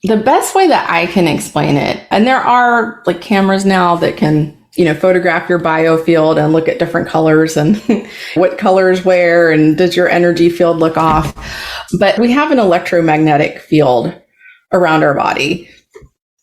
The best way that I can explain it, and there are like cameras now that can, photograph your biofield and look at different colors and what colors where, and does your energy field look off? But we have an electromagnetic field around our body.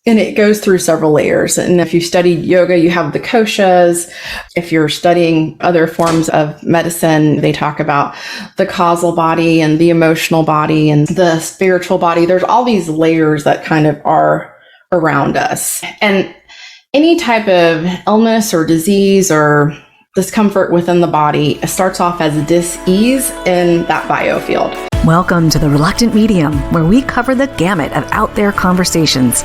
And it goes through several layers. And if you studied yoga, you have the koshas. If you're studying other forms of medicine, they talk about the causal body and the emotional body and the spiritual body. There's all these layers that kind of are around us. And any type of illness or disease or discomfort within the body starts off as dis-ease in that biofield. Welcome to The Reluctant Medium, where we cover the gamut of out there conversations.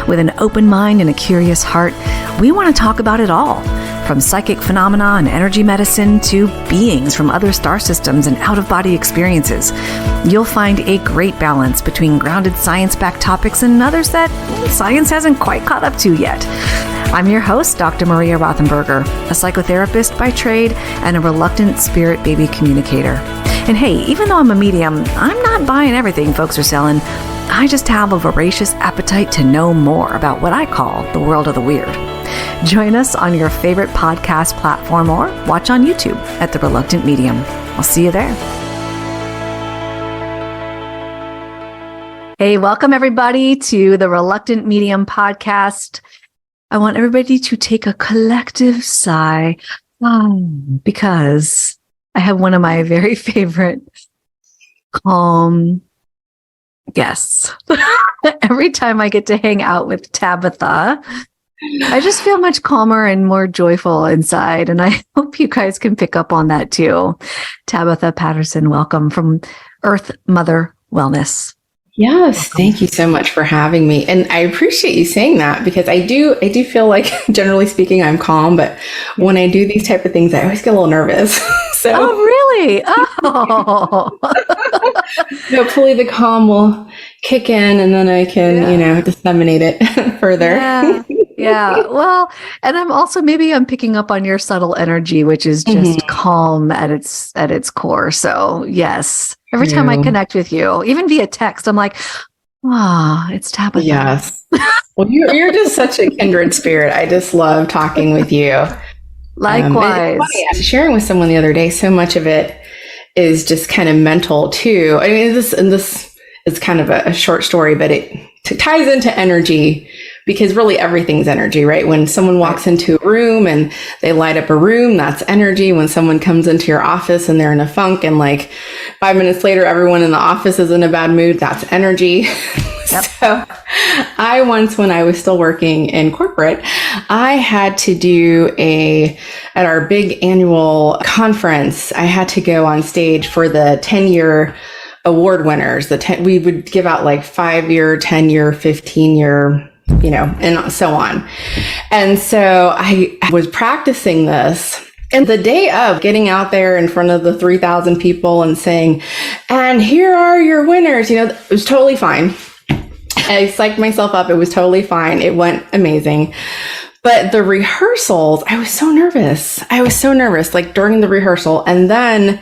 With an open mind and a curious heart, we want to talk about it all, from psychic phenomena and energy medicine to beings from other star systems and out-of-body experiences. You'll find a great balance between grounded science-backed topics and others that science hasn't quite caught up to yet. I'm your host, Dr. Maria Rothenberger, a psychotherapist by trade and a reluctant spirit baby communicator. And hey, even though I'm a medium, I'm not buying everything folks are selling. I just have a voracious appetite to know more about what I call the world of the weird. Join us on your favorite podcast platform or watch on YouTube at The Reluctant Medium. I'll see you there. Hey, welcome everybody to the Reluctant Medium podcast. I want everybody to take a collective sigh because I have one of my very favorite calm guests. Every time I get to hang out with Tabitha, I just feel much calmer and more joyful inside. And I hope you guys can pick up on that too. Tabitha Patterson, welcome from earthmotherwellness. Yes, thank you so much for having me. And I appreciate you saying that because I do feel like, generally speaking, I'm calm, but when I do these type of things, I always get a little nervous. So, oh, really? Oh. Hopefully the calm will kick in and then I can, disseminate it further. Yeah. Well, and I'm picking up on your subtle energy, which is just calm at its core. So yes, every time I connect with you, even via text, I'm like, it's Tabitha. Yes. Well, you're just such a kindred spirit. I just love talking with you. Likewise. I was sharing with someone the other day, so much of it is just kind of mental too. I mean, this is kind of a short story, but it ties into energy. Because really everything's energy, right? When someone walks into a room and they light up a room, that's energy. When someone comes into your office and they're in a funk and like 5 minutes later, everyone in the office is in a bad mood, that's energy. Yep. So I once, when I was still working in corporate, I had to do at our big annual conference, I had to go on stage for the 10-year award winners. We would give out like 5-year, 10-year, 15-year, and so on. And so I was practicing this. And the day of getting out there in front of the 3,000 people and saying, and here are your winners, it was totally fine. I psyched myself up. It was totally fine. It went amazing. But the rehearsals, I was so nervous. Like during the rehearsal. And then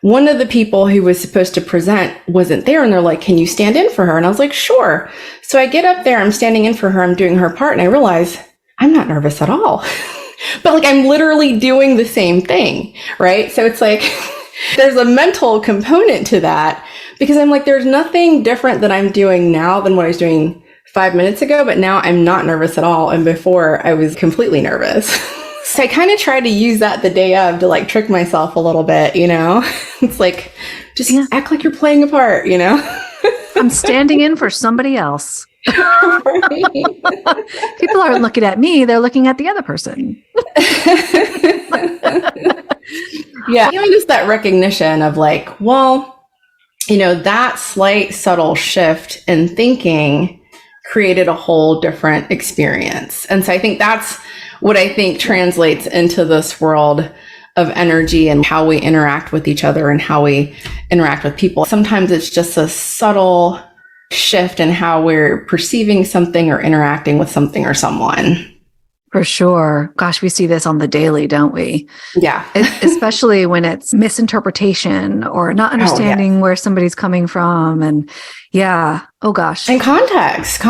one of the people who was supposed to present wasn't there. And they're like, can you stand in for her? And I was like, sure. So I get up there, I'm standing in for her, I'm doing her part. And I realize I'm not nervous at all. But like, I'm literally doing the same thing, right? So it's like, there's a mental component to that because I'm like, there's nothing different that I'm doing now than what I was doing 5 minutes ago. But now I'm not nervous at all. And before I was completely nervous. So I kind of try to use that the day of to like trick myself a little bit, It's like, just act like you're playing a part, I'm standing in for somebody else. Right. People aren't looking at me, they're looking at the other person. Yeah, just that recognition of like, well, that slight subtle shift in thinking created a whole different experience. And so I think that's what I think translates into this world of energy and how we interact with each other and how we interact with people. Sometimes it's just a subtle shift in how we're perceiving something or interacting with something or someone. For sure. Gosh, we see this on the daily, don't we? Yeah. Especially when it's misinterpretation or not understanding where somebody's coming from. And yeah, oh gosh. And context.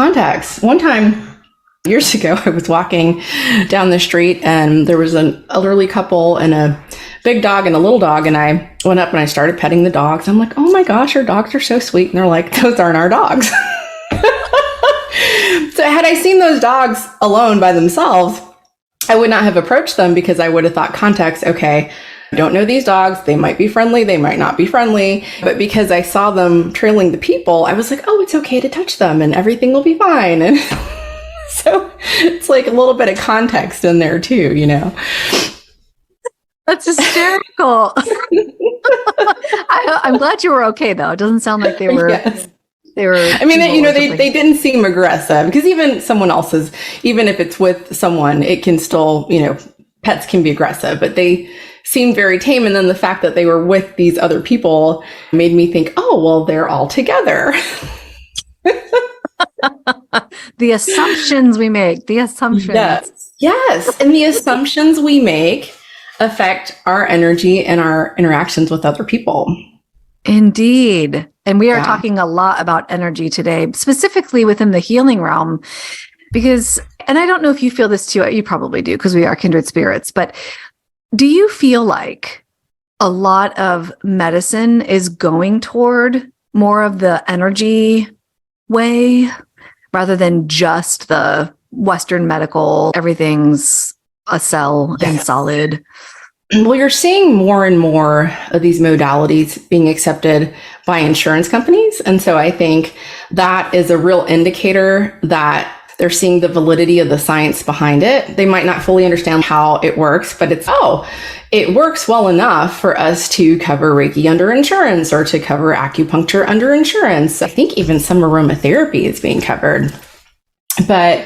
One time, years ago, I was walking down the street and there was an elderly couple and a big dog and a little dog. And I went up and I started petting the dogs. I'm like, oh my gosh, our dogs are so sweet. And they're like, those aren't our dogs. So had I seen those dogs alone by themselves, I would not have approached them because I would have thought context, okay, I don't know these dogs. They might be friendly. They might not be friendly. But because I saw them trailing the people, I was like, oh, it's okay to touch them and everything will be fine. And so it's like a little bit of context in there too, you know? That's hysterical. I'm glad you were okay though. It doesn't sound like they were. Yes. They were. I mean, you know, they didn't seem aggressive because even someone else's, even if it's with someone, it can still, you know, pets can be aggressive, but they seemed very tame. And then the fact that they were with these other people made me think, oh, well, they're all together. The assumptions we make, Yes. And the assumptions we make affect our energy and our interactions with other people. Indeed. And we are talking a lot about energy today, specifically within the healing realm, because, and I don't know if you feel this too, you probably do because we are kindred spirits, but do you feel like a lot of medicine is going toward more of the energy way rather than just the Western medical, everything's a cell and solid? Well, you're seeing more and more of these modalities being accepted by insurance companies. And so I think that is a real indicator that they're seeing the validity of the science behind it. They might not fully understand how it works, but it works well enough for us to cover Reiki under insurance or to cover acupuncture under insurance. I think even some aromatherapy is being covered. But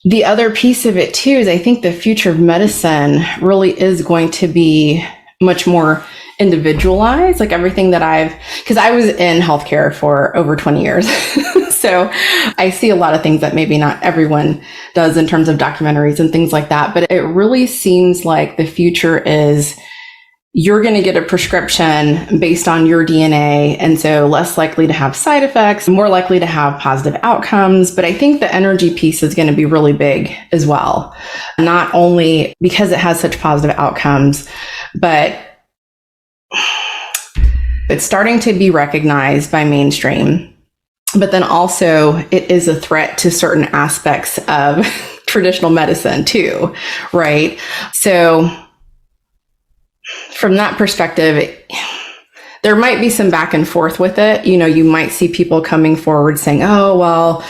the other piece of it too is I think the future of medicine really is going to be much more individualized, like everything that because I was in healthcare for over 20 years. So I see a lot of things that maybe not everyone does in terms of documentaries and things like that. But it really seems like the future is you're going to get a prescription based on your DNA. And so less likely to have side effects, more likely to have positive outcomes. But I think the energy piece is going to be really big as well. Not only because it has such positive outcomes, but it's starting to be recognized by mainstream. But then also it is a threat to certain aspects of traditional medicine too, right? So from that perspective, there might be some back and forth with it. You know, you might see people coming forward saying, oh, well,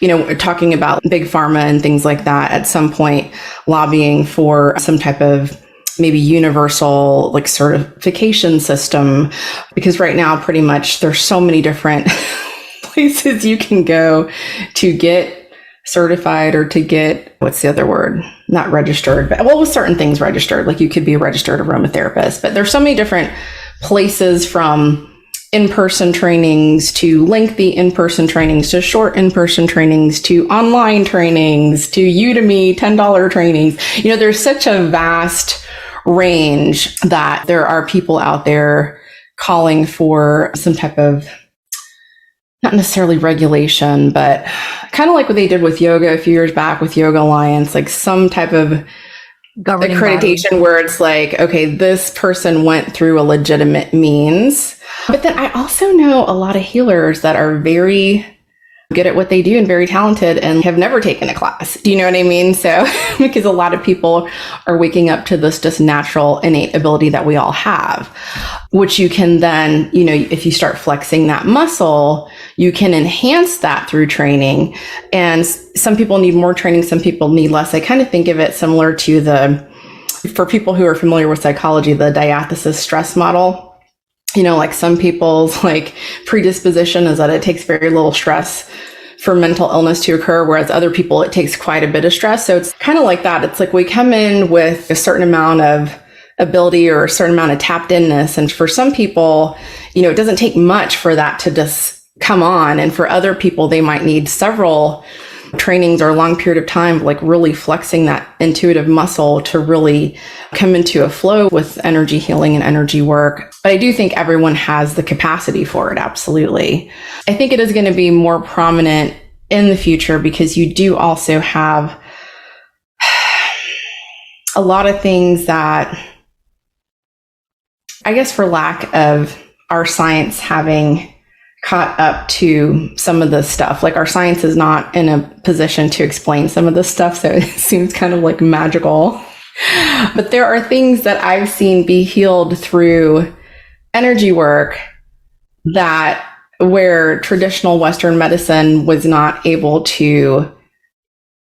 you know, we're talking about big pharma and things like that at some point, lobbying for some type of maybe universal like certification system. Because right now, pretty much there's so many different places you can go to get certified or to get, what's the other word? Not registered, but with certain things registered, like you could be a registered aromatherapist, but there's so many different places from in-person trainings to lengthy in-person trainings to short in-person trainings to online trainings to Udemy $10 trainings. You know, there's such a vast range that there are people out there calling for some type of not necessarily regulation, but kind of like what they did with yoga a few years back with Yoga Alliance, like some type of governing accreditation body where it's like, okay, this person went through a legitimate means. But then I also know a lot of healers that are very good at what they do and very talented and have never taken a class. Do you know what I mean? So because a lot of people are waking up to this just natural innate ability that we all have, which you can then, you know, if you start flexing that muscle, you can enhance that through training. And some people need more training, some people need less. I kind of think of it similar to for people who are familiar with psychology, the diathesis stress model. You know, like some people's like predisposition is that it takes very little stress for mental illness to occur, whereas other people, it takes quite a bit of stress. So it's kind of like that. It's like we come in with a certain amount of ability or a certain amount of tapped inness. And for some people, you know, it doesn't take much for that to just come on. And for other people, they might need several trainings or a long period of time, like really flexing that intuitive muscle to really come into a flow with energy healing and energy work. But I do think everyone has the capacity for it. Absolutely. I think it is going to be more prominent in the future because you do also have a lot of things that, I guess, for lack of our science having caught up to some of this stuff, like our science is not in a position to explain some of this stuff. So it seems kind of like magical. But there are things that I've seen be healed through energy work that where traditional Western medicine was not able to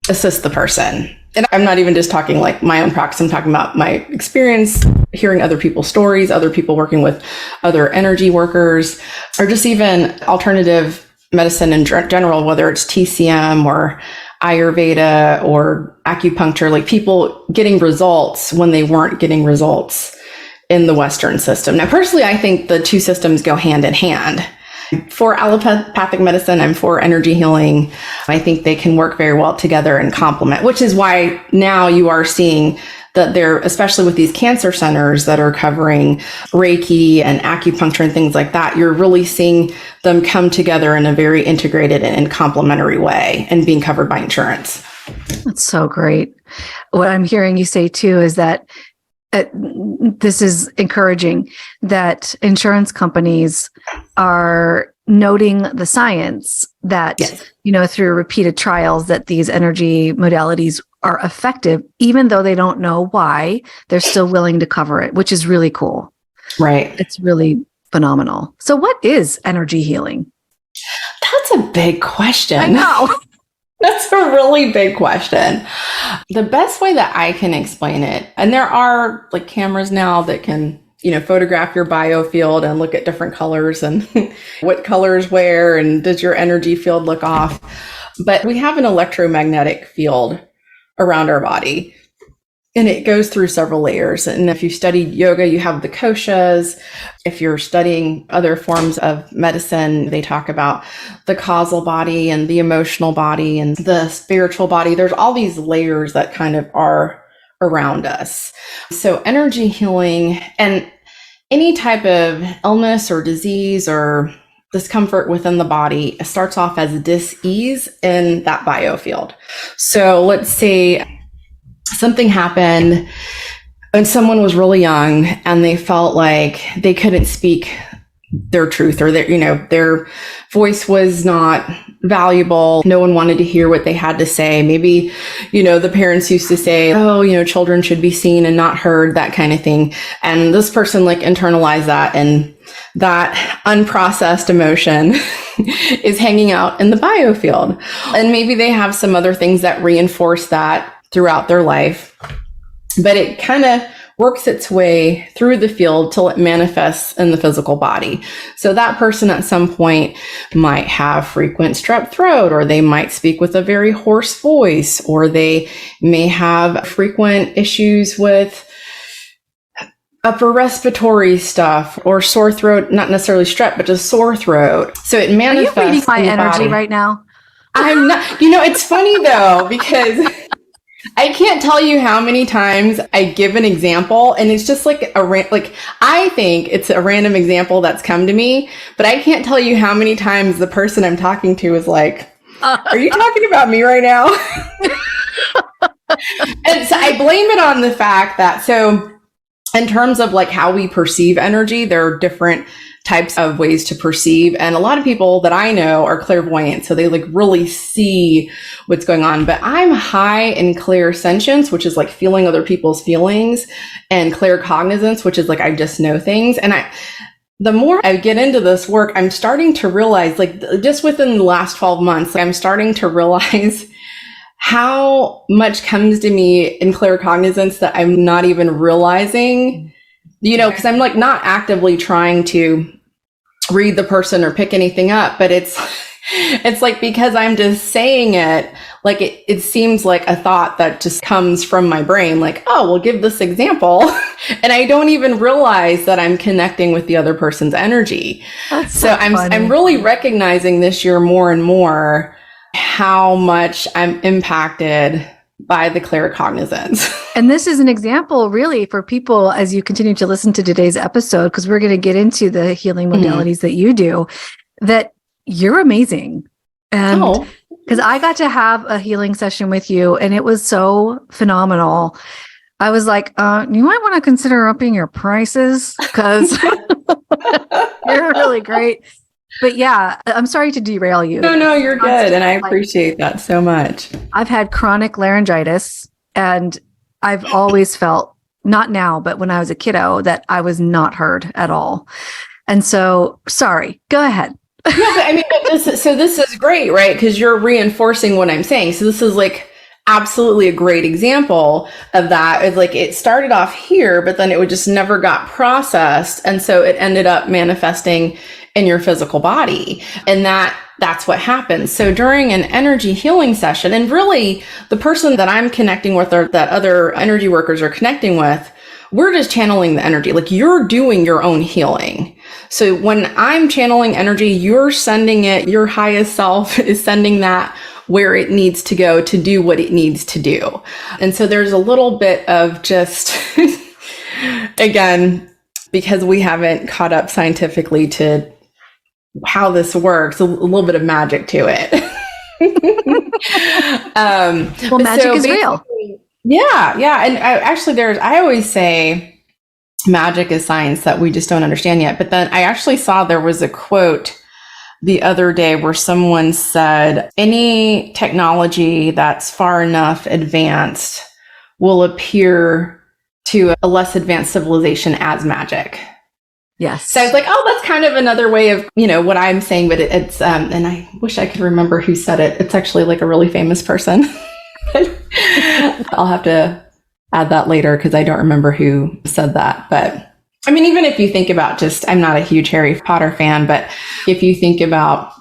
assist the person. And I'm not even just talking like my own practice. I'm talking about my experience, hearing other people's stories, other people working with other energy workers, or just even alternative medicine in general, whether it's TCM or Ayurveda or acupuncture, like people getting results when they weren't getting results in the Western system. Now, personally, I think the two systems go hand in hand. For allopathic medicine, I'm for energy healing. I think they can work very well together and complement, which is why now you are seeing that they're, especially with these cancer centers that are covering Reiki and acupuncture and things like that, you're really seeing them come together in a very integrated and complementary way and being covered by insurance. That's so great. What I'm hearing you say too is that this is encouraging that insurance companies are noting the science that, yes, through repeated trials that these energy modalities are effective, even though they don't know why, they're still willing to cover it, which is really cool. Right. It's really phenomenal. So what is energy healing? That's a big question. I know. That's a really big question. The best way that I can explain it, and there are like cameras now that can, photograph your biofield and look at different colors and what colors where and does your energy field look off. But we have an electromagnetic field around our body. And it goes through several layers. And if you studied yoga, you have the koshas. If you're studying other forms of medicine, they talk about the causal body and the emotional body and the spiritual body. There's all these layers that kind of are around us. So energy healing and any type of illness or disease or discomfort within the body starts off as dis-ease in that biofield. So let's say something happened when someone was really young and they felt like they couldn't speak their truth, or their voice was not valuable. No one wanted to hear what they had to say. Maybe, the parents used to say, oh, children should be seen and not heard, that kind of thing. And this person internalized that, and that unprocessed emotion is hanging out in the biofield. And maybe they have some other things that reinforce that throughout their life, but it kind of works its way through the field till it manifests in the physical body. So that person at some point might have frequent strep throat, or they might speak with a very hoarse voice, or they may have frequent issues with upper respiratory stuff or sore throat, not necessarily strep, but just sore throat. So it manifests. Are you reading my energy body right now? I'm not, it's funny though, because I can't tell you how many times I give an example and it's just I think it's a random example that's come to me, but I can't tell you how many times the person I'm talking to is like, are you talking about me right now? And so I blame it on the fact that, in terms of how we perceive energy, there are different types of ways to perceive. And a lot of people that I know are clairvoyant. So they really see what's going on. But I'm high in clairsentience, which is feeling other people's feelings, and claircognizance, which is I just know things. And the more I get into this work, I'm starting to realize, just within the last 12 months, I'm starting to realize how much comes to me in claircognizance that I'm not even realizing, because I'm not actively trying to read the person or pick anything up, but it's because I'm just saying it, it seems like a thought that just comes from my brain, we'll give this example. And I don't even realize that I'm connecting with the other person's energy. That's so I'm funny. I'm really recognizing this year more and more how much I'm impacted by the claircognizance. And this is an example really for people as you continue to listen to today's episode, because we're going to get into the healing modalities that you do, that you're amazing. And because I got to have a healing session with you and it was so phenomenal. I was like, you might want to consider upping your prices because you're really great. But yeah, I'm sorry to derail you. No, you're good. And I appreciate that so much. I've had chronic laryngitis and I've always felt, not now, but when I was a kiddo, that I was not heard at all. And so, sorry, go ahead. Yeah, but I mean, this is great, right? Because you're reinforcing what I'm saying. So this is like absolutely a great example of that. It's like it started off here, but then it would just never got processed. And so it ended up manifesting in your physical body. And that's what happens. So during an energy healing session, and really the person that I'm connecting with or that other energy workers are connecting with, we're just channeling the energy. Like you're doing your own healing. So when I'm channeling energy, you're sending it, your highest self is sending that where it needs to go to do what it needs to do. And so there's a little bit of just, again, because we haven't caught up scientifically to how this works, a little bit of magic to it. Well, magic is real. Yeah. And I always say magic is science that we just don't understand yet. But then I actually saw there was a quote the other day where someone said, any technology that's far enough advanced will appear to a less advanced civilization as magic. Yes. So I was like, oh, that's kind of another way of, what I'm saying, but it's, and I wish I could remember who said it. It's actually like a really famous person. I'll have to add that later because I don't remember who said that. But I mean, even if you think about I'm not a huge Harry Potter fan, but if you think about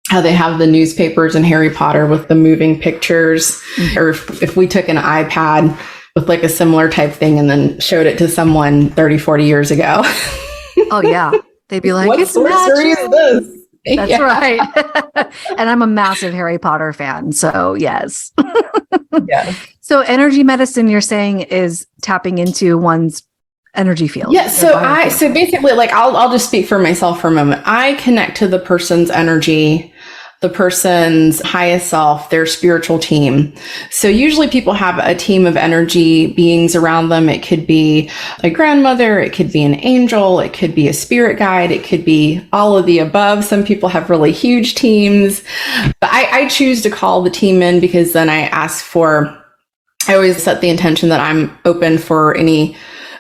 how they have the newspapers in Harry Potter with the moving pictures, or if we took an iPad with like a similar type thing and then showed it to someone 30, 40 years ago. Oh, yeah. They'd be like, what it's sorcery is this? That's right. And I'm a massive Harry Potter fan. So, yes. Yeah. So, energy medicine, you're saying, is tapping into one's energy field. Yeah. So basically, like, I'll just speak for myself for a moment. I connect to the person's energy, the person's highest self, their spiritual team. So usually people have a team of energy beings around them. It could be a grandmother, it could be an angel, it could be a spirit guide, it could be all of the above. Some people have really huge teams, but I choose to call the team in because then I always set the intention that I'm open for any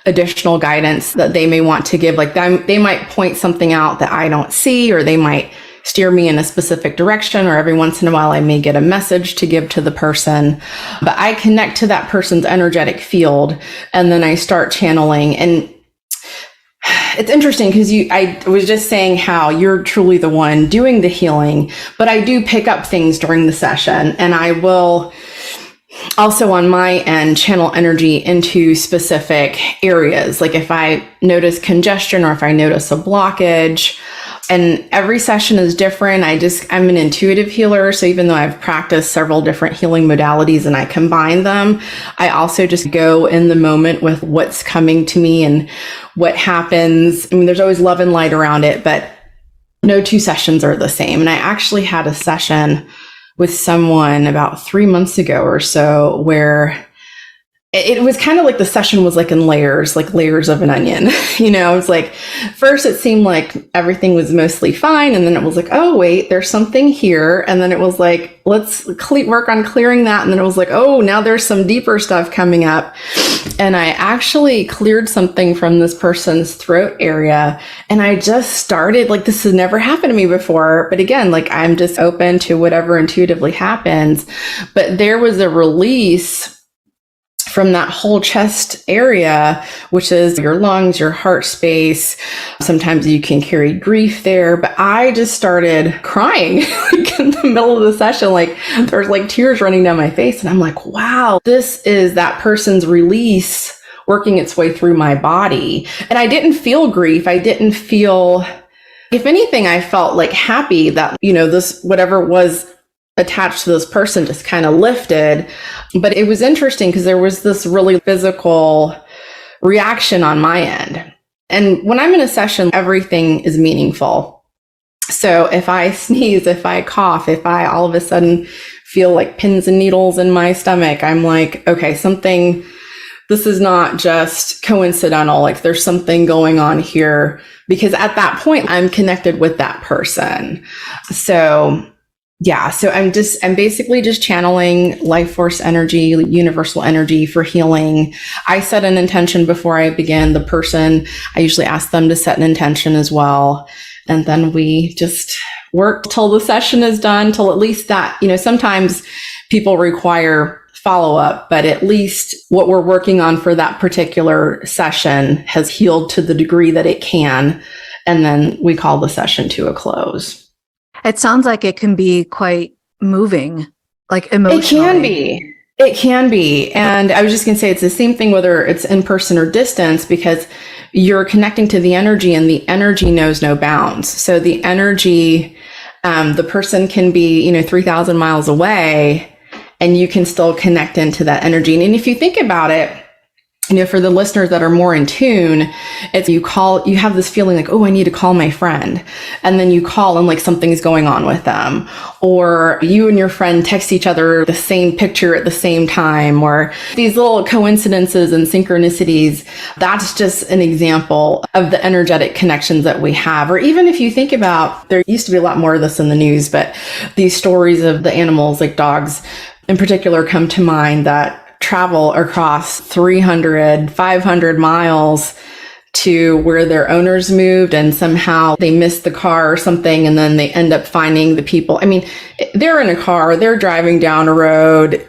additional guidance that they may want to give. Like they might point something out that I don't see, or they might steer me in a specific direction, or every once in a while I may get a message to give to the person. But I connect to that person's energetic field and then I start channeling. And it's interesting because I was just saying how you're truly the one doing the healing, but I do pick up things during the session, and I will also on my end channel energy into specific areas. Like if I notice congestion or if I notice a blockage, and every session is different. I'm an intuitive healer. So even though I've practiced several different healing modalities and I combine them, I also just go in the moment with what's coming to me and what happens. I mean, there's always love and light around it, but no two sessions are the same. And I actually had a session with someone about 3 months ago or so where it was kind of like the session was like in layers, like layers of an onion. It's like, first it seemed like everything was mostly fine. And then it was like, oh, wait, there's something here. And then it was like, let's work on clearing that. And then it was like, oh, now there's some deeper stuff coming up. And I actually cleared something from this person's throat area. And I just started, like, this has never happened to me before. But again, like, I'm just open to whatever intuitively happens. But there was a release from that whole chest area, which is your lungs, your heart space. Sometimes you can carry grief there, but I just started crying like in the middle of the session. Like there's like tears running down my face. And I'm like, wow, this is that person's release working its way through my body. And I didn't feel grief. I didn't feel, if anything, I felt like happy that, this, whatever it was attached to this person just kind of lifted. But it was interesting because there was this really physical reaction on my end. And when I'm in a session, everything is meaningful. So if I sneeze, if I cough, if I all of a sudden feel like pins and needles in my stomach, I'm like, okay, this is not just coincidental. Like there's something going on here, because at that point I'm connected with that person. So yeah, so I'm basically just channeling life force energy, universal energy for healing. I set an intention before I begin. The person, I usually ask them to set an intention as well. And then we just work till the session is done, till at least that, sometimes people require follow-up, but at least what we're working on for that particular session has healed to the degree that it can. And then we call the session to a close. It sounds like it can be quite moving, like emotionally. It can be. And I was just going to say, it's the same thing, whether it's in person or distance, because you're connecting to the energy and the energy knows no bounds. So the energy, the person can be, 3,000 miles away and you can still connect into that energy. And if you think about it, for the listeners that are more in tune, it's you have this feeling like, oh, I need to call my friend. And then you call and like something's going on with them. Or you and your friend text each other the same picture at the same time, or these little coincidences and synchronicities. That's just an example of the energetic connections that we have. Or even if you think about, there used to be a lot more of this in the news, but these stories of the animals, like dogs in particular, come to mind that travel across 300, 500 miles to where their owners moved, and somehow they missed the car or something, and then they end up finding the people. I mean, they're in a car, they're driving down a road,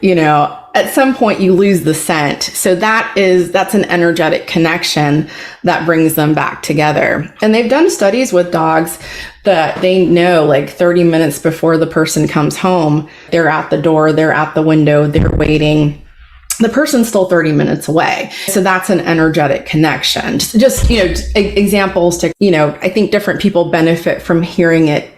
at some point you lose the scent. So that's an energetic connection that brings them back together. And they've done studies with dogs that they know, like 30 minutes before the person comes home, they're at the door, they're at the window, they're waiting. The person's still 30 minutes away. So that's an energetic connection. Just examples to, I think different people benefit from hearing it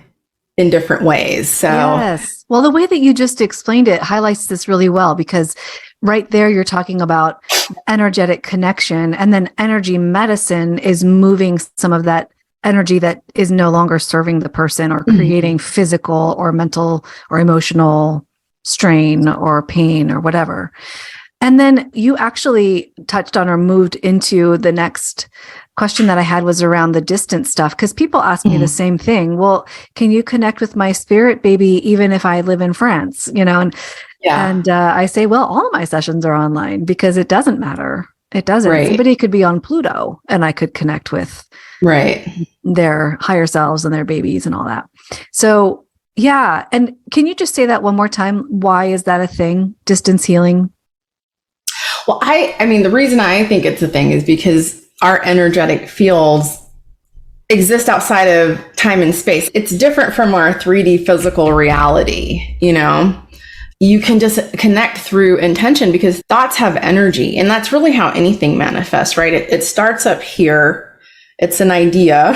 in different ways. So yes. Well, the way that you just explained it highlights this really well, because right there you're talking about energetic connection, and then energy medicine is moving some of that energy that is no longer serving the person, or creating physical or mental or emotional strain or pain or whatever. And then you actually touched on or moved into the next question that I had, was around the distance stuff. Because people ask me the same thing. Well, can you connect with my spirit baby even if I live in France? And I say, well, all of my sessions are online, because it doesn't matter. It doesn't. Right. Somebody could be on Pluto and I could connect with their higher selves and their babies and all that. So yeah. And can you just say that one more time? Why is that a thing? Distance healing? Well, I mean, the reason I think it's a thing is because our energetic fields exist outside of time and space. It's different from our 3D physical reality. You can just connect through intention, because thoughts have energy, and that's really how anything manifests, right? It starts up here. It's an idea.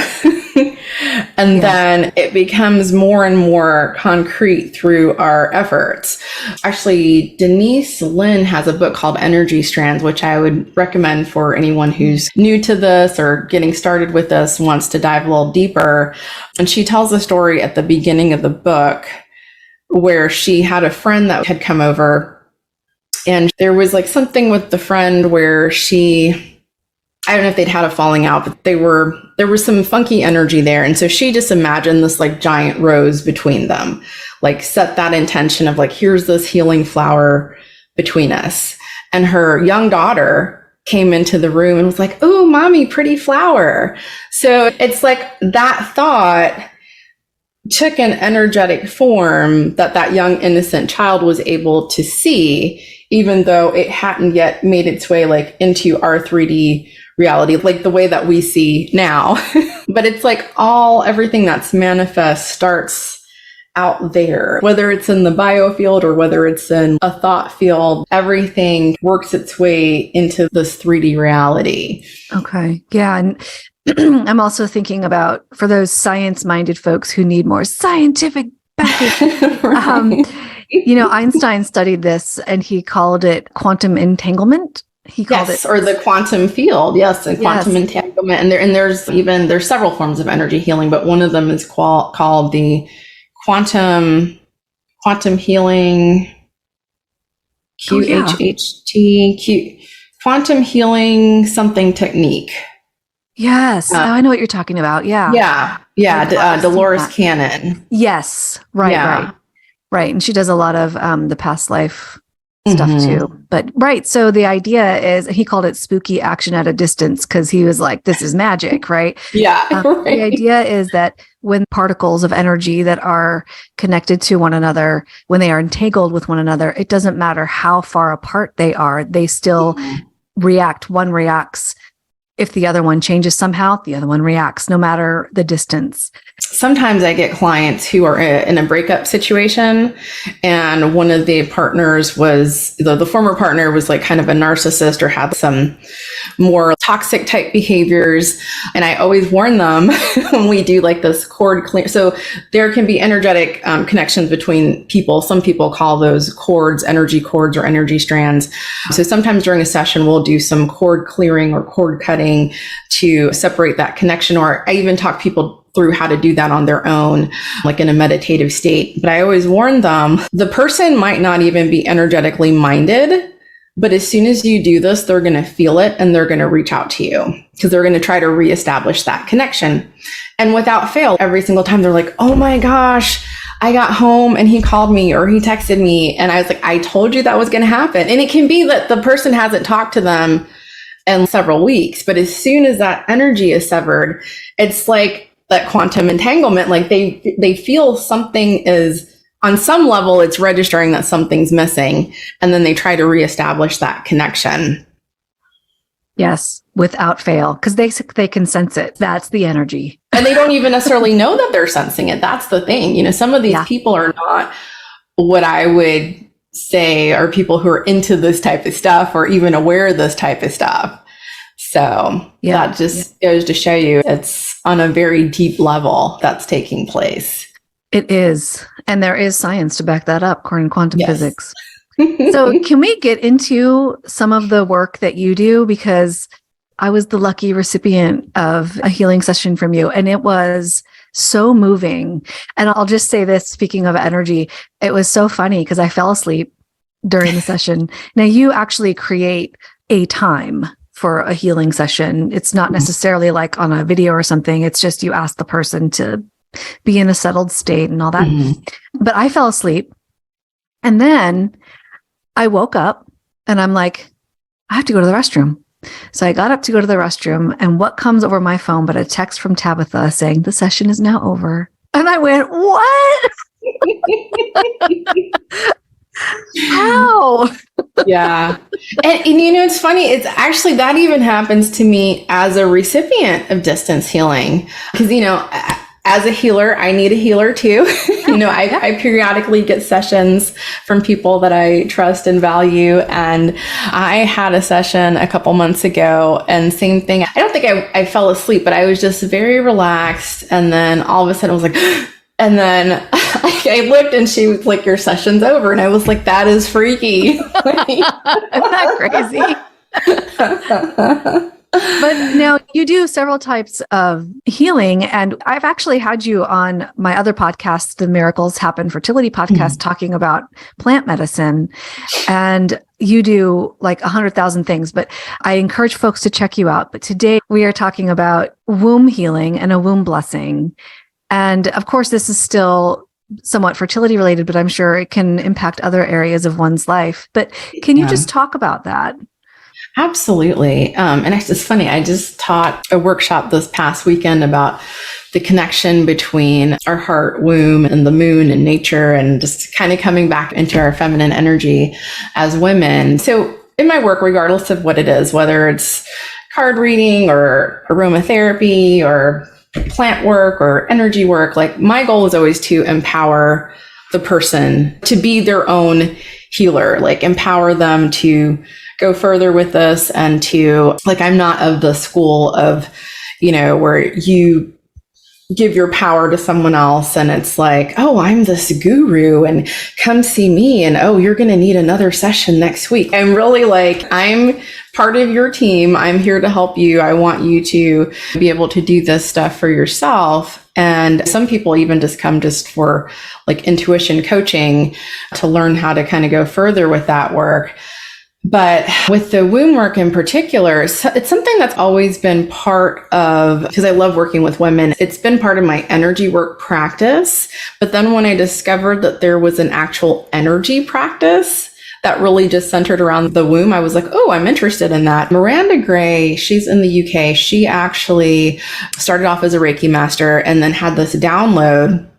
And then it becomes more and more concrete through our efforts. Actually, Denise Lynn has a book called Energy Strands, which I would recommend for anyone who's new to this or getting started with this, wants to dive a little deeper. And she tells a story at the beginning of the book where she had a friend that had come over, and there was like something with the friend where I don't know if they'd had a falling out, but there was some funky energy there. And so she just imagined this like giant rose between them, like set that intention of like, here's this healing flower between us. And her young daughter came into the room and was like, oh, mommy, pretty flower. So it's like that thought took an energetic form that young innocent child was able to see, even though it hadn't yet made its way like into our 3D reality, like the way that we see now. But it's like everything that's manifest starts out there, whether it's in the biofield or whether it's in a thought field, everything works its way into this 3D reality. Okay. Yeah. And I'm also thinking about, for those science-minded folks who need more scientific Right. Einstein studied this and he called it quantum entanglement. He called Yes, it, or the quantum field. Yes, and yes, quantum entanglement. And there's several forms of energy healing, but one of them is called the quantum healing, oh yeah, quantum healing something technique. yes. Oh, I know what you're talking about. Yeah. Dolores Cannon. Yes. Right. Yeah. Right. And she does a lot of the past life stuff Mhm. too. But right. So the idea is he called it spooky action at a distance because he was like, this is magic, right? Yeah. Right. The idea is that when particles of energy that are connected to one another, when they are entangled with one another, it doesn't matter how far apart they are, they still react. One reacts. If the other one changes somehow, the other one reacts, no matter the distance. Sometimes I get clients who are in a breakup situation, and one of the partners was the former partner was like kind of a narcissist or had some more toxic type behaviors. And I always warn them when we do like this cord clear. So there can be energetic connections between people. Some people call those cords, or energy strands. So sometimes during a session, we'll do some cord clearing or cord cutting to separate that connection. Or I even talk people through how to do that on their own, like in a meditative state. But I always warn them, the person might not even be energetically minded, but as soon as you do this, they're going to feel it and they're going to reach out to you because they're going to try to reestablish that connection. And without fail, every single time they're like, oh my gosh, I got home and he called me or he texted me. And I was like, I told you that was going to happen. And it can be that the person hasn't talked to them in several weeks, but as soon as that energy is severed, it's like that quantum entanglement, like they feel something is on some level, it's registering that something's missing. And then they try to reestablish that connection. Yes, without fail, because they can sense it. That's the energy. And they don't even necessarily know that they're sensing it. That's the thing. Some of these people are not what I would say are people who are into this type of stuff or even aware of this type of stuff. So that just goes to show you it's on a very deep level that's taking place. It is. And there is science to back that up, according to quantum physics. So can we get into some of the work that you do? Because I was the lucky recipient of a healing session from you, and it was so moving. And I'll just say this, speaking of energy, it was so funny because I fell asleep during the session. Now, you actually create a time for a healing session. It's not necessarily like on a video or something. It's just you ask the person to be in a settled state and all that. But I fell asleep. And then I woke up and I'm like, I have to go to the restroom. So I got up to go to the restroom, and what comes over my phone but a text from Tabitha saying the session is now over. And I went, what? How? Yeah. And it's funny. It's actually, that even happens to me as a recipient of distance healing. Because, as a healer, I need a healer too. I periodically get sessions from people that I trust and value. And I had a session a couple months ago, and same thing. I don't think I fell asleep, but I was just very relaxed. And then all of a sudden I was like, and then I looked and she was like, your session's over. And I was like, that is freaky. Isn't that crazy? But now you do several types of healing, and I've actually had you on my other podcast, the Miracles Happen Fertility podcast, talking about plant medicine, and you do like 100,000 things, but I encourage folks to check you out. But today we are talking about womb healing and a womb blessing. And of course, this is still somewhat fertility related, but I'm sure it can impact other areas of one's life. But can you just talk about that? Absolutely. And it's funny, I just taught a workshop this past weekend about the connection between our heart, womb, and the moon and nature, and just kind of coming back into our feminine energy as women. So in my work, regardless of what it is, whether it's card reading or aromatherapy or plant work or energy work, like my goal is always to empower the person to be their own healer, like empower them to go further with this, and to, like, I'm not of the school of, where you give your power to someone else, and it's like, oh, I'm this guru and come see me, and oh, you're going to need another session next week. I'm really like, I'm part of your team. I'm here to help you. I want you to be able to do this stuff for yourself. And some people even just come just for like intuition coaching to learn how to kind of go further with that work. But with the womb work in particular, it's something that's always been part of, because I love working with women, it's been part of my energy work practice. But then when I discovered that there was an actual energy practice that really just centered around the womb, I was like, oh, I'm interested in that. Miranda Gray, she's in the UK. She actually started off as a Reiki master and then had this download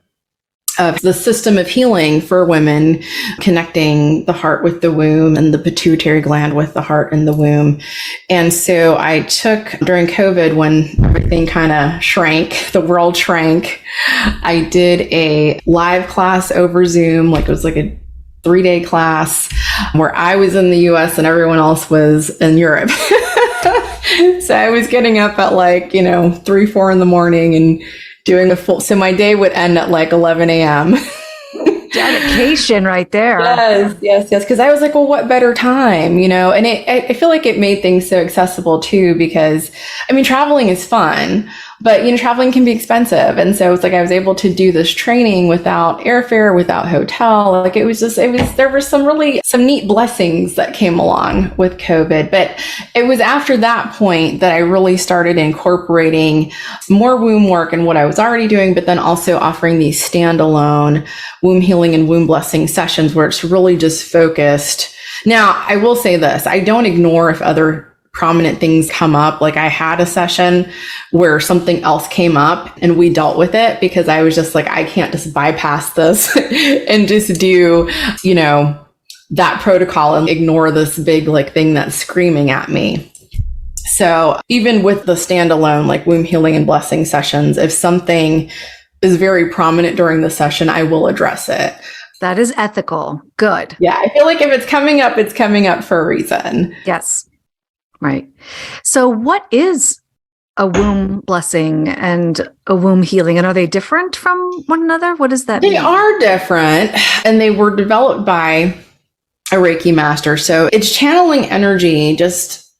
of the system of healing for women, connecting the heart with the womb and the pituitary gland with the heart and the womb. And so I took, during COVID, when everything kind of shrank, the world shrank, I did a live class over Zoom. Like it was like a 3-day class where I was in the US and everyone else was in Europe. So I was getting up at like, 3, 4 in the morning and doing the full, so my day would end at like 11 a.m. Dedication right there. Yes. Because I was like, well, what better time, And I feel like it made things so accessible too, because traveling is fun, but traveling can be expensive. And so it's like I was able to do this training without airfare, without hotel. Like there were some neat blessings that came along with COVID. But it was after that point that I really started incorporating more womb work and what I was already doing, but then also offering these standalone womb healing and womb blessing sessions where it's really just focused. Now, I will say this, I don't ignore if other prominent things come up. Like I had a session where something else came up and we dealt with it, because I was just like, I can't just bypass this and just do, that protocol and ignore this big like thing that's screaming at me. So even with the standalone like womb healing and blessing sessions, if something is very prominent during the session, I will address it. That is ethical. Good. Yeah. I feel like if it's coming up for a reason. Yes. Right. So what is a womb blessing and a womb healing? And are they different from one another? What does that mean? They are different, and they were developed by a Reiki master. So it's channeling energy just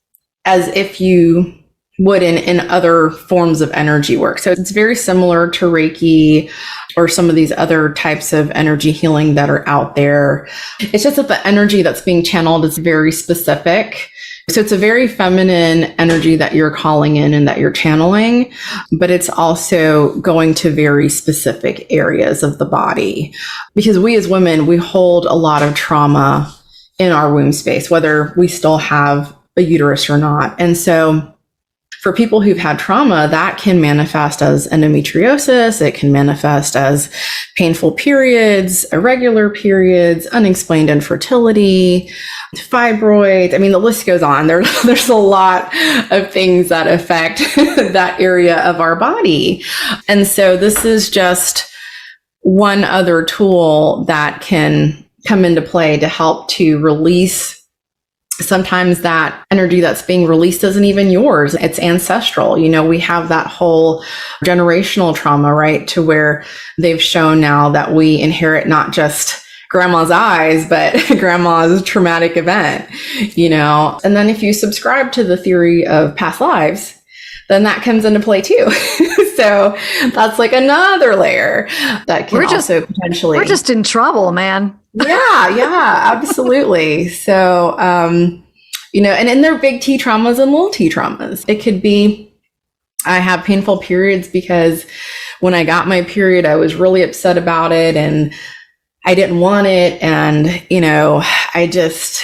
as if you would in other forms of energy work. So it's very similar to Reiki or some of these other types of energy healing that are out there. It's just that the energy that's being channeled is very specific. So it's a very feminine energy that you're calling in and that you're channeling, but it's also going to very specific areas of the body, because we as women, we hold a lot of trauma in our womb space, whether we still have a uterus or not. And so for people who've had trauma, that can manifest as endometriosis. It can manifest as painful periods, irregular periods, unexplained infertility, fibroids. The list goes on. There's a lot of things that affect that area of our body. And so this is just one other tool that can come into play to help to release. Sometimes that energy that's being released isn't even yours. It's ancestral. We have that whole generational trauma, right? To where they've shown now that we inherit not just grandma's eyes, but grandma's traumatic event, And then if you subscribe to the theory of past lives, then that comes into play too. So that's like another layer that can potentially. We're just in trouble, man. Yeah, absolutely. So, and there are big T traumas and little T traumas. It could be, I have painful periods because when I got my period, I was really upset about it and I didn't want it. And, I just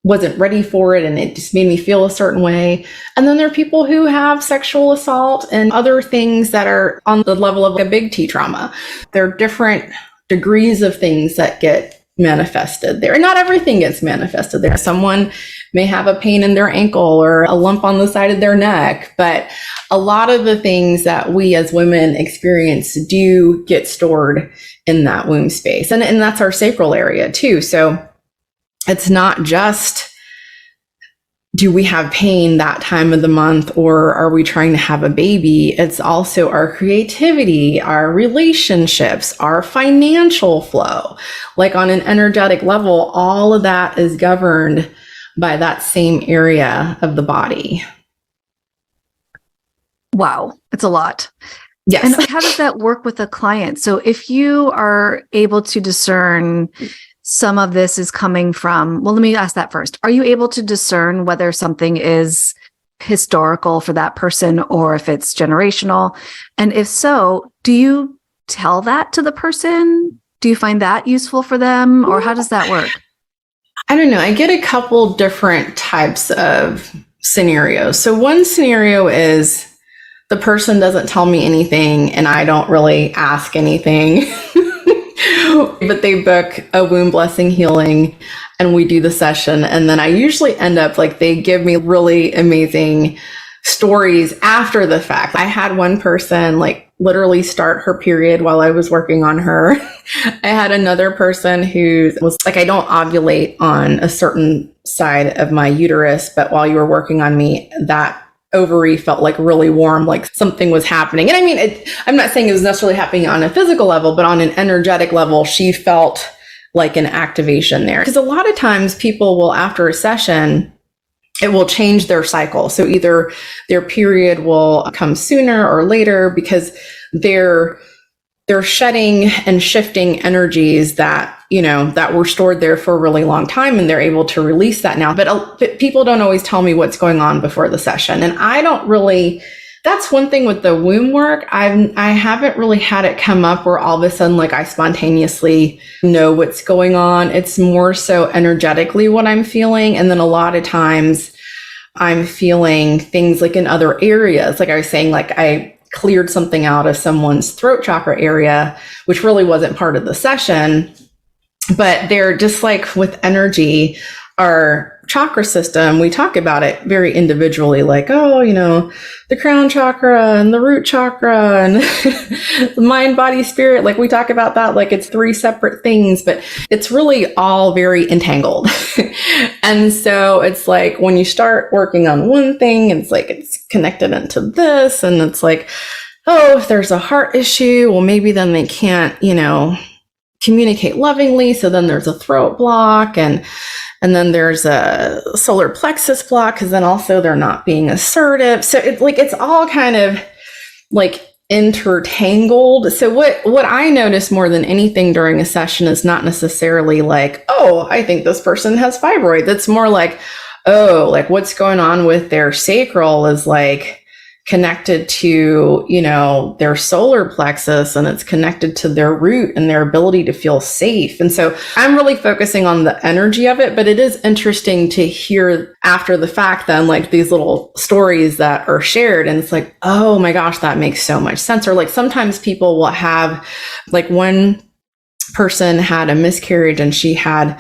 wasn't ready for it and it just made me feel a certain way. And then there are people who have sexual assault and other things that are on the level of a big T trauma. There are different degrees of things that get manifested there. And not everything gets manifested there. Someone may have a pain in their ankle or a lump on the side of their neck, but a lot of the things that we as women experience do get stored in that womb space. And that's our sacral area too. So it's not just do we have pain that time of the month, or are we trying to have a baby? It's also our creativity, our relationships, our financial flow. Like on an energetic level, all of that is governed by that same area of the body. Wow, it's a lot. Yes. And how does that work with a client? So if you are able to discern some of this is coming from, well, let me ask that first. Are you able to discern whether something is historical for that person or if it's generational? And if so, do you tell that to the person? Do you find that useful for them? Or how does that work? I don't know. I get a couple different types of scenarios. So one scenario is the person doesn't tell me anything and I don't really ask anything. But they book a womb blessing healing and we do the session. And then I usually end up like they give me really amazing stories after the fact. I had one person like literally start her period while I was working on her. I had another person who was like, I don't ovulate on a certain side of my uterus, but while you were working on me, that ovary felt like really warm, like something was happening. And I mean, I'm not saying it was necessarily happening on a physical level, but on an energetic level, she felt like an activation there. Because a lot of times people will, after a session, it will change their cycle. So either their period will come sooner or later because they're shedding and shifting energies that, you know, that were stored there for a really long time and they're able to release that now. But people don't always tell me what's going on before the session. And I don't really, that's one thing with the womb work. I haven't really had it come up where all of a sudden, like I spontaneously know what's going on. It's more so energetically what I'm feeling. And then a lot of times I'm feeling things like in other areas. Like I was saying, like I cleared something out of someone's throat chakra area, which really wasn't part of the session, but they're just like with energy, our chakra system, we talk about it very individually, like, oh, you know, the crown chakra and the root chakra and the mind, body, spirit. Like we talk about that, like it's three separate things, but it's really all very entangled. And so it's like when you start working on one thing, it's like it's connected into this. And it's like, oh, if there's a heart issue, well, maybe then they can't, you know, communicate lovingly. So then there's a throat block and then there's a solar plexus block because then also they're not being assertive. So it's like, it's all kind of like intertangled. So what I notice more than anything during a session is not necessarily like, oh, I think this person has fibroids. It's more like, oh, like what's going on with their sacral is like connected to, you know, their solar plexus and it's connected to their root and their ability to feel safe. And so I'm really focusing on the energy of it, but it is interesting to hear after the fact then like these little stories that are shared. And it's like, oh my gosh, that makes so much sense. Or like sometimes people will have like one person had a miscarriage and she had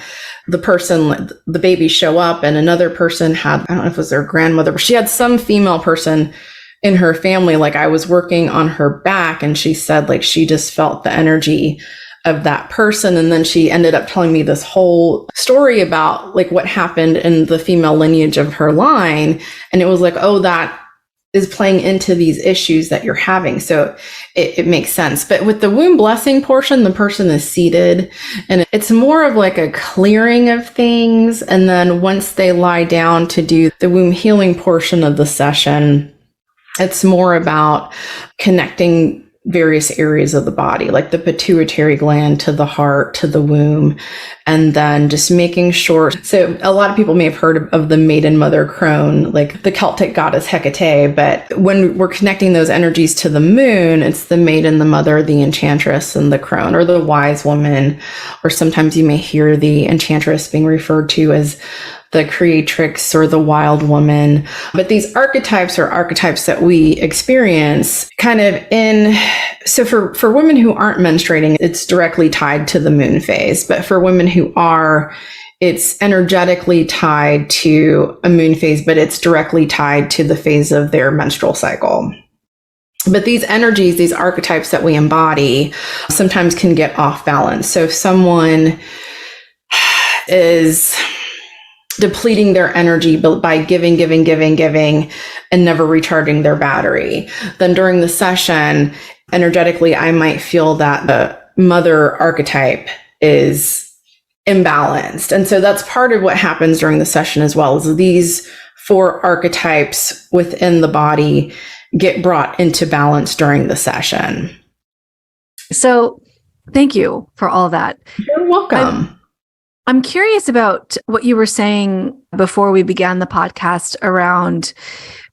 the baby show up and another person had, I don't know if it was their grandmother, but she had some female person in her family. Like I was working on her back and she said like she just felt the energy of that person. And then she ended up telling me this whole story about like what happened in the female lineage of her line. And it was like, oh, that is playing into these issues that you're having. So it makes sense. But with the womb blessing portion, the person is seated and it's more of like a clearing of things. And then once they lie down to do the womb healing portion of the session, it's more about connecting various areas of the body, like the pituitary gland to the heart, to the womb, and then just making sure. So a lot of people may have heard of the maiden mother crone, like the Celtic goddess Hecate, but when we're connecting those energies to the moon, it's the maiden, the mother, the enchantress, and the crone, or the wise woman, or sometimes you may hear the enchantress being referred to as the creatrix or the wild woman. But these archetypes are archetypes that we experience kind of so for women who aren't menstruating, it's directly tied to the moon phase. But for women who are, it's energetically tied to a moon phase, but it's directly tied to the phase of their menstrual cycle. But these energies, these archetypes that we embody sometimes can get off balance. So if someone is depleting their energy by giving, and never recharging their battery. Then during the session, energetically, I might feel that the mother archetype is imbalanced. And so that's part of what happens during the session as well, is these 4 archetypes within the body get brought into balance during the session. So thank you for all that. You're welcome. I'm curious about what you were saying before we began the podcast around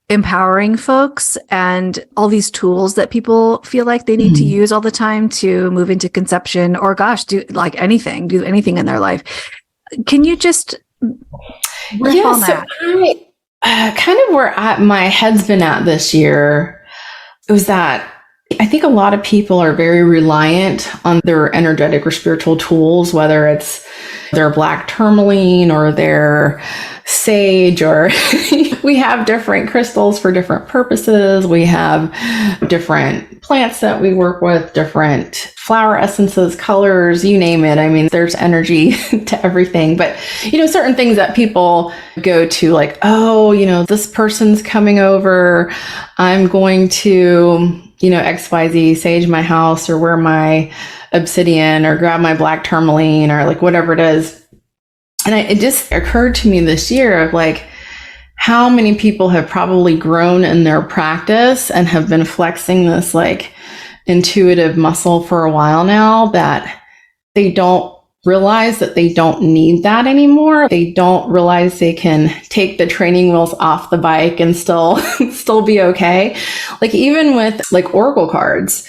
empowering folks and all these tools that people feel like they need to use all the time to move into conception, or do anything in their life. Can you just riff on that? Kind of where my head's been at this year was that I think a lot of people are very reliant on their energetic or spiritual tools, whether it's their black tourmaline or their sage, or we have different crystals for different purposes. We have different plants that we work with, different flower essences, colors, you name it. I mean, there's energy to everything. But, certain things that people go to, like, oh, this person's coming over, I'm going to, XYZ, sage my house, or wear my obsidian, or grab my black tourmaline, or like whatever it is. And it just occurred to me this year of like how many people have probably grown in their practice and have been flexing this like intuitive muscle for a while now, that they don't realize that they don't need that anymore. They don't realize they can take the training wheels off the bike and still be okay. Like even with like oracle cards,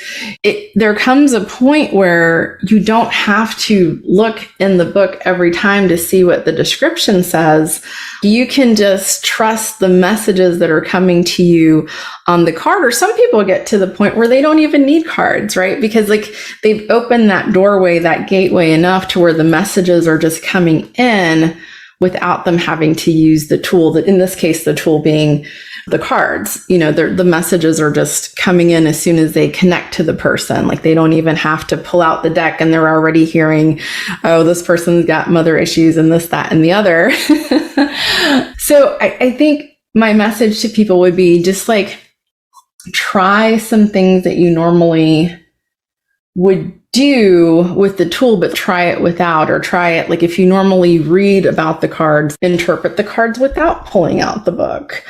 there comes a point where you don't have to look in the book every time to see what the description says. You can just trust the messages that are coming to you on the card. Or some people get to the point where they don't even need cards, right? Because like they've opened that doorway, that gateway enough to where the messages are just coming in without them having to use the tool, that in this case, the tool being the cards. The messages are just coming in as soon as they connect to the person. Like they don't even have to pull out the deck and they're already hearing, oh, this person's got mother issues and this, that, and the other. So I think my message to people would be just like, try some things that you normally would do with the tool, but try it without, or try it like if you normally read about the cards, interpret the cards without pulling out the book.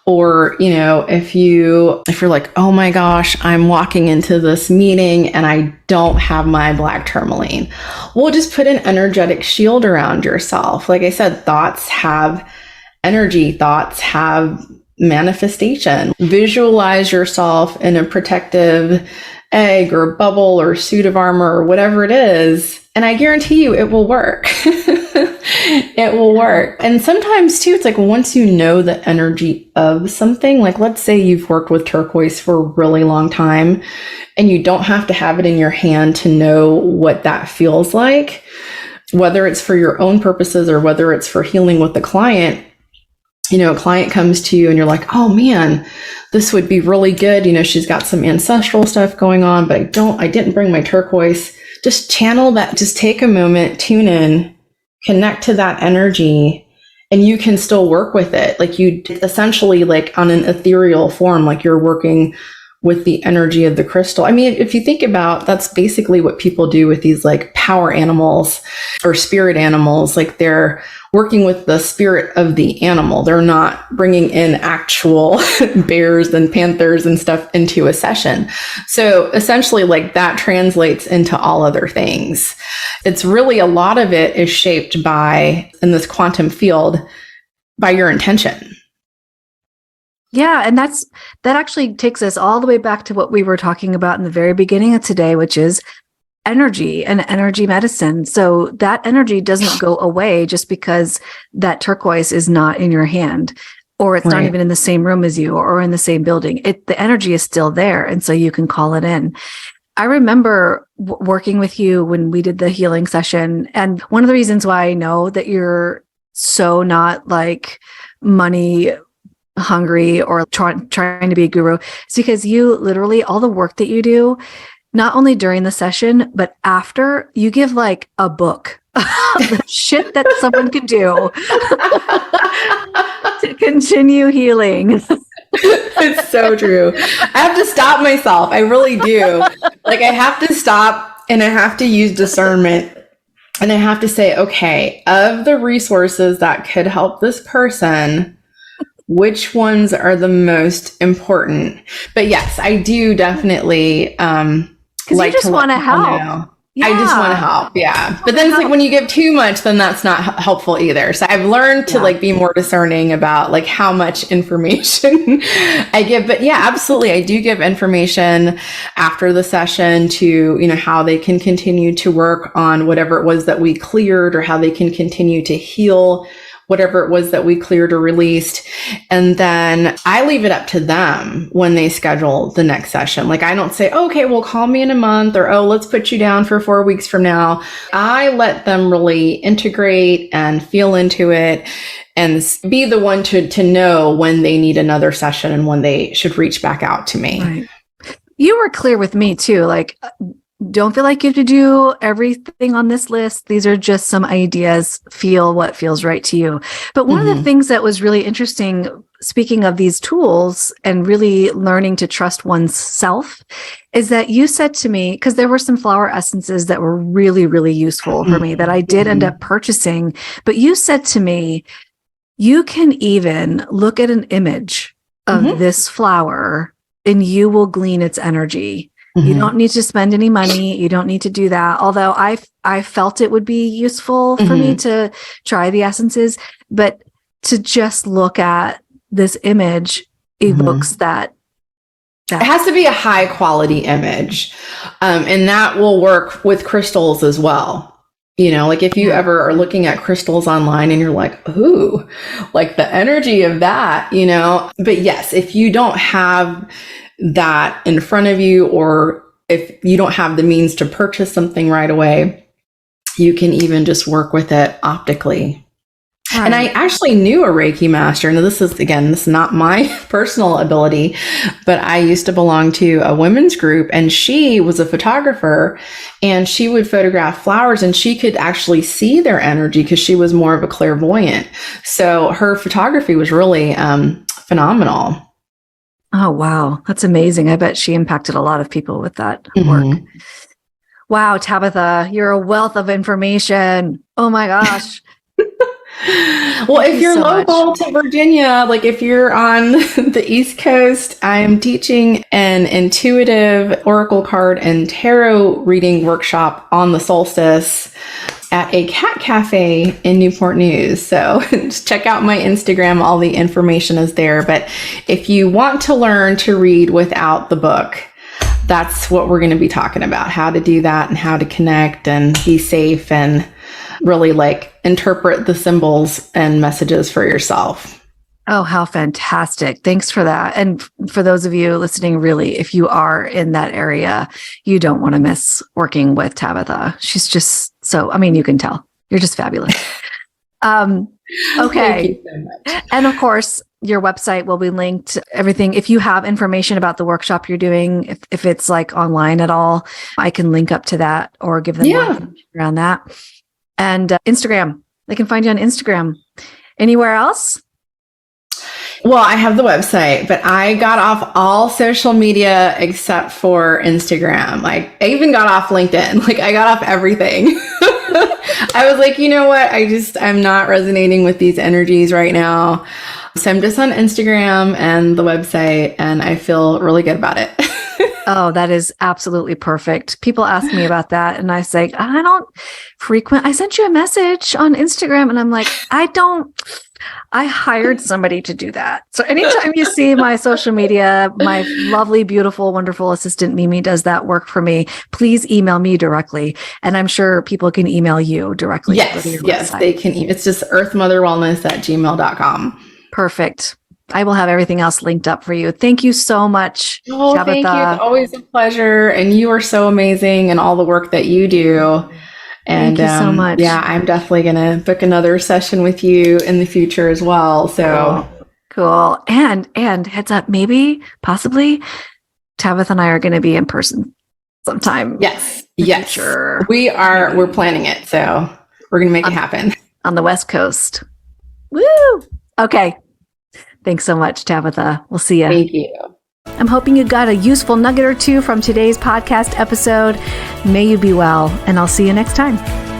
Or, if you're like, oh my gosh, I'm walking into this meeting and I don't have my black tourmaline. Well, just put an energetic shield around yourself. Like I said, thoughts have energy, thoughts have manifestation. Visualize yourself in a protective egg or bubble or suit of armor or whatever it is, and I guarantee you it will work. It will work. And sometimes too, it's like once you know the energy of something, like let's say you've worked with turquoise for a really long time and you don't have to have it in your hand to know what that feels like, whether it's for your own purposes or whether it's for healing with the client. A client comes to you and you're like, oh man, this would be really good. She's got some ancestral stuff going on, but I didn't bring my turquoise. Just channel that, just take a moment, tune in, connect to that energy, and you can still work with it. Like you essentially like on an ethereal form, like you're working with the energy of the crystal. I mean, if you think about, that's basically what people do with these like power animals or spirit animals. Like they're working with the spirit of the animal. They're not bringing in actual bears and panthers and stuff into a session. So essentially like that translates into all other things. It's really, a lot of it is shaped by, in this quantum field, by your intention. Yeah. And that actually takes us all the way back to what we were talking about in the very beginning of today, which is energy and energy medicine. So that energy doesn't go away just because that turquoise is not in your hand, or it's not even in the same room as you or in the same building. The energy is still there. And so you can call it in. I remember working with you when we did the healing session. And one of the reasons why I know that you're so not like money hungry or trying to be a guru is because you literally, all the work that you do, not only during the session, but after, you give like a book The shit that someone can do to continue healing. It's so true. I have to stop myself. I really do. Like, I have to stop and I have to use discernment. And I have to say, okay, of the resources that could help this person, which ones are the most important? But yes, I do definitely Because you just want to help. Yeah. I just want to help. Yeah. But then it's like when you give too much, then that's not helpful either. So I've learned to like be more discerning about like how much information I give. But yeah, absolutely. I do give information after the session to, how they can continue to work on whatever it was that we cleared, or how they can continue to heal whatever it was that we cleared or released. And then I leave it up to them when they schedule the next session. Like, I don't say, okay, well, call me in a month, or, oh, let's put you down for 4 weeks from now. I let them really integrate and feel into it and be the one to know when they need another session and when they should reach back out to me. Right. You were clear with me too. Like, don't feel like you have to do everything on this list. These are just some ideas. Feel what feels right to you. But one of the things that was really interesting, speaking of these tools and really learning to trust oneself, is that you said to me, because there were some flower essences that were really, really useful for me that I did end up purchasing. But you said to me, you can even look at an image of this flower and you will glean its energy. You don't need to spend any money. You don't need to do that. Although I felt it would be useful for me to try the essences, but to just look at this image evokes that. It has to be a high quality image. And that will work with crystals as well. Like if you ever are looking at crystals online and you're like, ooh, like the energy of that, but yes, if you don't have that in front of you, or if you don't have the means to purchase something right away, you can even just work with it optically. Right. And I actually knew a Reiki master. And this is not my personal ability, but I used to belong to a women's group, and she was a photographer, and she would photograph flowers, and she could actually see their energy because she was more of a clairvoyant. So her photography was really phenomenal. Oh, wow. That's amazing. I bet she impacted a lot of people with that work. Wow, Tabitha, you're a wealth of information. Oh my gosh. Well, if you're local to Virginia, like if you're on the East Coast, I'm teaching an intuitive oracle card and tarot reading workshop on the solstice at a cat cafe in Newport News. So just check out my Instagram. All the information is there. But if you want to learn to read without the book, that's what we're going to be talking about, how to do that and how to connect and be safe and really like interpret the symbols and messages for yourself. Oh, how fantastic. Thanks for that. And for those of you listening, really, if you are in that area, you don't want to miss working with Tabitha. She's just you can tell. You're just fabulous. Okay. Thank you so much. And of course, your website will be linked. Everything. If you have information about the workshop you're doing, if it's like online at all, I can link up to that or give them more information around that. And Instagram. They can find you on Instagram. Anywhere else? Well, I have the website, but I got off all social media except for Instagram. I even got off LinkedIn. Like I got off everything. I was like, you know what? I'm not resonating with these energies right now. So I'm just on Instagram and the website, and I feel really good about it. Oh, that is absolutely perfect. People ask me about that, and I say, I sent you a message on Instagram, and I'm like, I hired somebody to do that. So anytime you see my social media, my lovely, beautiful, wonderful assistant, Mimi, does that work for me. Please email me directly. And I'm sure people can email you directly. Yes, they can. It's just earthmotherwellness@gmail.com. Perfect. I will have everything else linked up for you. Thank you so much, Oh, Tabitha. thank you. It's always a pleasure. And you are so amazing and all the work that you do. And thank you so much. Yeah, I'm definitely going to book another session with you in the future as well. So cool. And heads up, maybe, possibly, Tabitha and I are going to be in person sometime. Yes. Future. We're planning it. So We're going to make it happen. On the West Coast. Woo! Okay. Thanks so much, Tabitha. We'll see you. Thank you. I'm hoping you got a useful nugget or two from today's podcast episode. May you be well, and I'll see you next time.